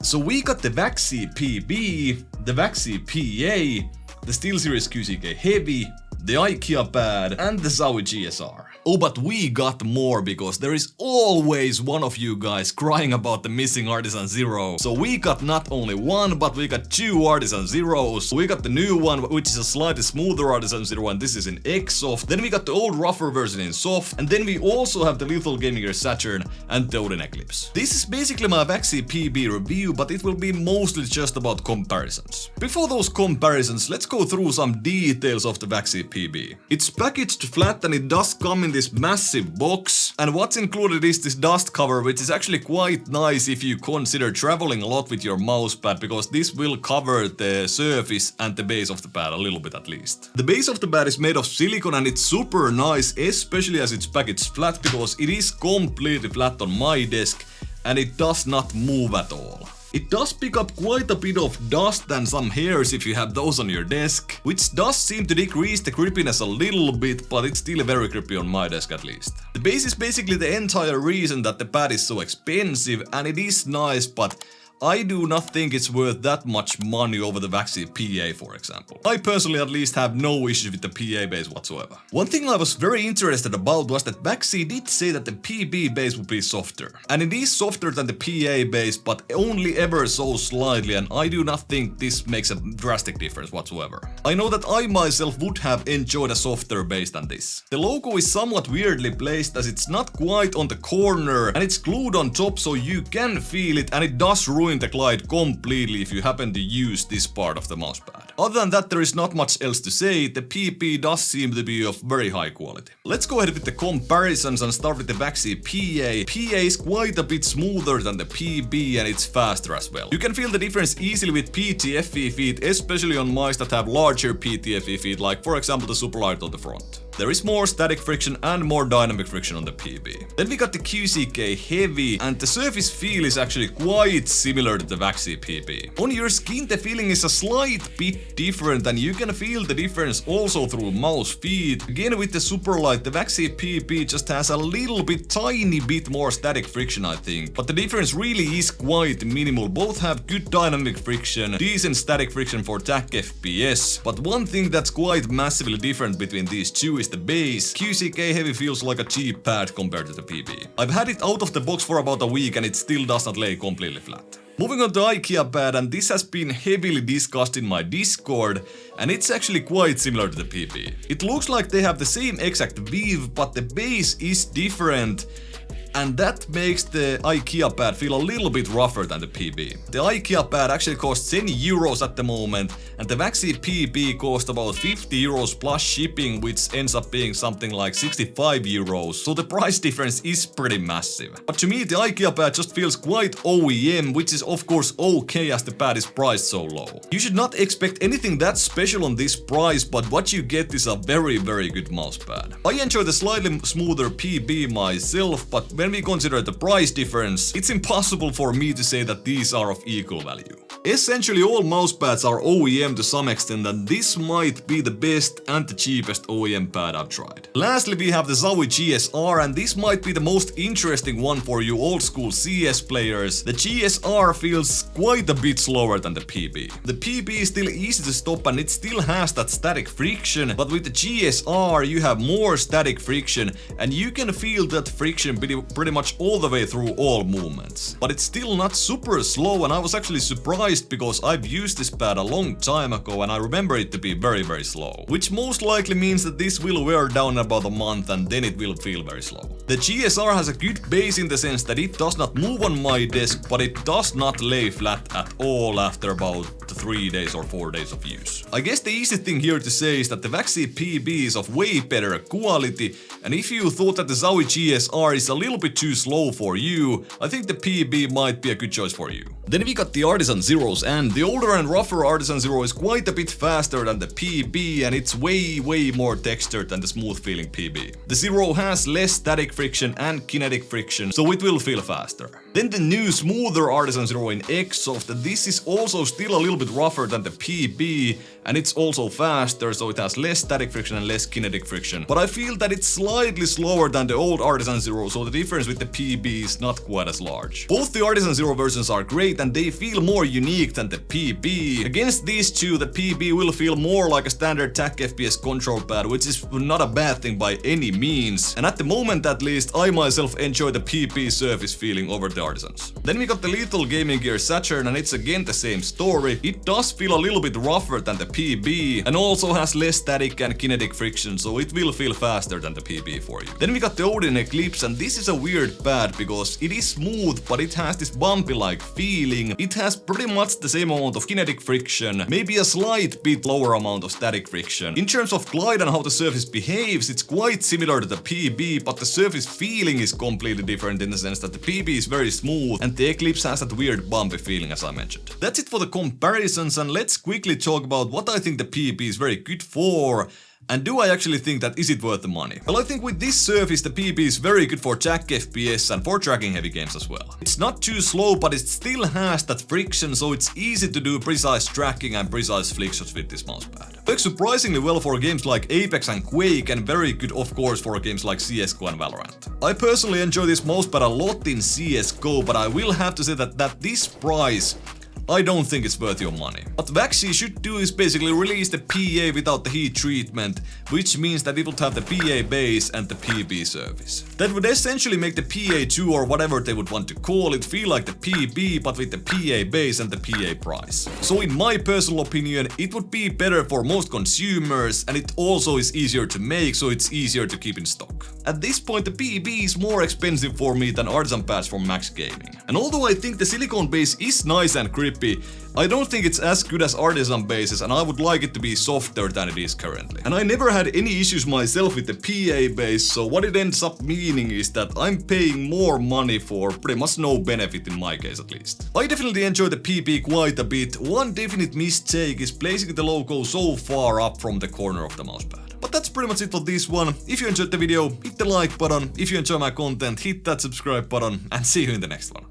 So we got the VAXEE PB, the VAXEE PA, the Steelseries QcK Heavy, the IKEA pad, and the ZOWIE GSR. Oh, but we got more because there is always one of you guys crying about the missing Artisan Zero. So we got not only one, but we got two Artisan Zeros. We got the new one, which is a slightly smoother Artisan Zero, and this is in X-Soft. Then we got the old rougher version in soft, and then we also have the LethalGamingGear Saturn and the Odin Eclipse. This is basically my VAXEE PB review, but it will be mostly just about comparisons. Before those comparisons, let's go through some details of the VAXEE PB. It's packaged flat and it does come in this massive box, and what's included is this dust cover, which is actually quite nice if you consider traveling a lot with your mousepad, because this will cover the surface and the base of the pad a little bit at least. The base of the pad is made of silicone and it's super nice, especially as it's packaged flat, because it is completely flat on my desk and it does not move at all. It does pick up quite a bit of dust and some hairs if you have those on your desk, which does seem to decrease the grippiness a little bit, but it's still very grippy on my desk at least. The base is basically the entire reason that the pad is so expensive, and it is nice, but I do not think it's worth that much money over the VAXEE PA, for example. I personally at least have no issues with the PA base whatsoever. One thing I was very interested about was that VAXEE did say that the PB base would be softer. And it is softer than the PA base, but only ever so slightly, and I do not think this makes a drastic difference whatsoever. I know that I myself would have enjoyed a softer base than this. The logo is somewhat weirdly placed, as it's not quite on the corner and it's glued on top, so you can feel it, and it does ruin the glide completely if you happen to use this part of the mousepad. Other than that, there is not much else to say. The PP does seem to be of very high quality. Let's go ahead with the comparisons and start with the VAXEE PA. PA is quite a bit smoother than the PB and it's faster as well. You can feel the difference easily with PTFE feet, especially on mice that have larger PTFE feet, like for example the Superlight on the front. There is more static friction and more dynamic friction on the PB. Then we got the QcK Heavy, and the surface feel is actually quite similar to the VAXEE PB. On your skin the feeling is a slight bit different, and you can feel the difference also through mouse feed. Again with the Superlight, the VAXEE PB just has a little bit, tiny bit more static friction I think, but the difference really is quite minimal. Both have good dynamic friction, decent static friction for TAC FPS, but one thing that's quite massively different between these two is the base. QcK Heavy feels like a cheap pad compared to the PB. I've had it out of the box for about a week and it still does not lay completely flat. Moving on to IKEA pad, and this has been heavily discussed in my Discord, and it's actually quite similar to the PB. It looks like they have the same exact weave, but the base is different, and that makes the IKEA pad feel a little bit rougher than the PB. The IKEA pad actually costs 10 euros at the moment, and the VAXEE PB costs about 50 euros plus shipping, which ends up being something like 65 euros, so the price difference is pretty massive. But to me the IKEA pad just feels quite OEM, which is of course okay as the pad is priced so low. You should not expect anything that special on this price, but what you get is a very good mousepad. I enjoy the slightly smoother PB myself, but when we consider the price difference, it's impossible for me to say that these are of equal value. Essentially all mousepads are OEM to some extent, and this might be the best and the cheapest OEM pad I've tried. Lastly we have the ZOWIE GSR, and this might be the most interesting one for you old school CS players. The GSR feels quite a bit slower than the PB. The PB is still easy to stop and it still has that static friction, but with the GSR you have more static friction and you can feel that friction pretty much all the way through all movements. But it's still not super slow, and I was actually surprised because I've used this pad a long time ago and I remember it to be very slow. Which most likely means that this will wear down in about a month and then it will feel very slow. The GSR has a good base in the sense that it does not move on my desk, but it does not lay flat at all after about 3 days or 4 days of use. I guess the easy thing here to say is that the VAXEE PB is of way better quality, and if you thought that the ZOWIE GSR is a little bit too slow for you, I think the PB might be a good choice for you. Then we got the Artisan Zeros, and the older and rougher Artisan Zero is quite a bit faster than the PB, and it's way more textured than the smooth feeling PB. The Zero has less static friction and kinetic friction, so it will feel faster. Then the new smoother Artisan Zero in X-Soft, this is also still a little bit rougher than the PB, and it's also faster, so it has less static friction and less kinetic friction. But I feel that it's slightly slower than the old Artisan Zero, so the difference with the PB is not quite as large. Both the Artisan Zero versions are great and they feel more unique than the PB. Against these two, the PB will feel more like a standard TAC FPS control pad, which is not a bad thing by any means. And at the moment at least, I myself enjoy the PB surface feeling over the Artisans. Then we got the LethalGamingGear Saturn, and it's again the same story. It does feel a little bit rougher than the PB and also has less static and kinetic friction, so it will feel faster than the PB for you. Then we got the Odin Eclipse, and this is a weird pad because it is smooth, but it has this bumpy-like feeling. It has pretty much the same amount of kinetic friction, maybe a slight bit lower amount of static friction. In terms of glide and how the surface behaves, it's quite similar to the PB, but the surface feeling is completely different in the sense that the PB is very smooth and the Eclipse has that weird bumpy feeling as I mentioned. That's it for the comparisons, and let's quickly talk about what I think the PB is very good for. And do I actually think that is it worth the money? Well, I think with this surface the PB is very good for TAC FPS and for tracking heavy games as well. It's not too slow, but it still has that friction, so it's easy to do precise tracking and precise flick shots with this mousepad. It works surprisingly well for games like Apex and Quake, and very good of course for games like CSGO and Valorant. I personally enjoy this mousepad a lot in CSGO, but I will have to say that at this price, I don't think it's worth your money. What VAXEE should do is basically release the PA without the heat treatment, which means that it would have the PA base and the PB surface. That would essentially make the PA2 or whatever they would want to call it feel like the PB, but with the PA base and the PA price. So in my personal opinion, it would be better for most consumers, and it also is easier to make, so it's easier to keep in stock. At this point, the PB is more expensive for me than Artisan pads from Max Gaming. And although I think the silicone base is nice and grippy, I don't think it's as good as Artisan bases, and I would like it to be softer than it is currently. And I never had any issues myself with the PA base, so what it ends up meaning is that I'm paying more money for pretty much no benefit in my case at least. I definitely enjoy the PB quite a bit. One definite mistake is placing the logo so far up from the corner of the mousepad. But that's pretty much it for this one. If you enjoyed the video, hit the like button. If you enjoy my content, hit that subscribe button, and see you in the next one.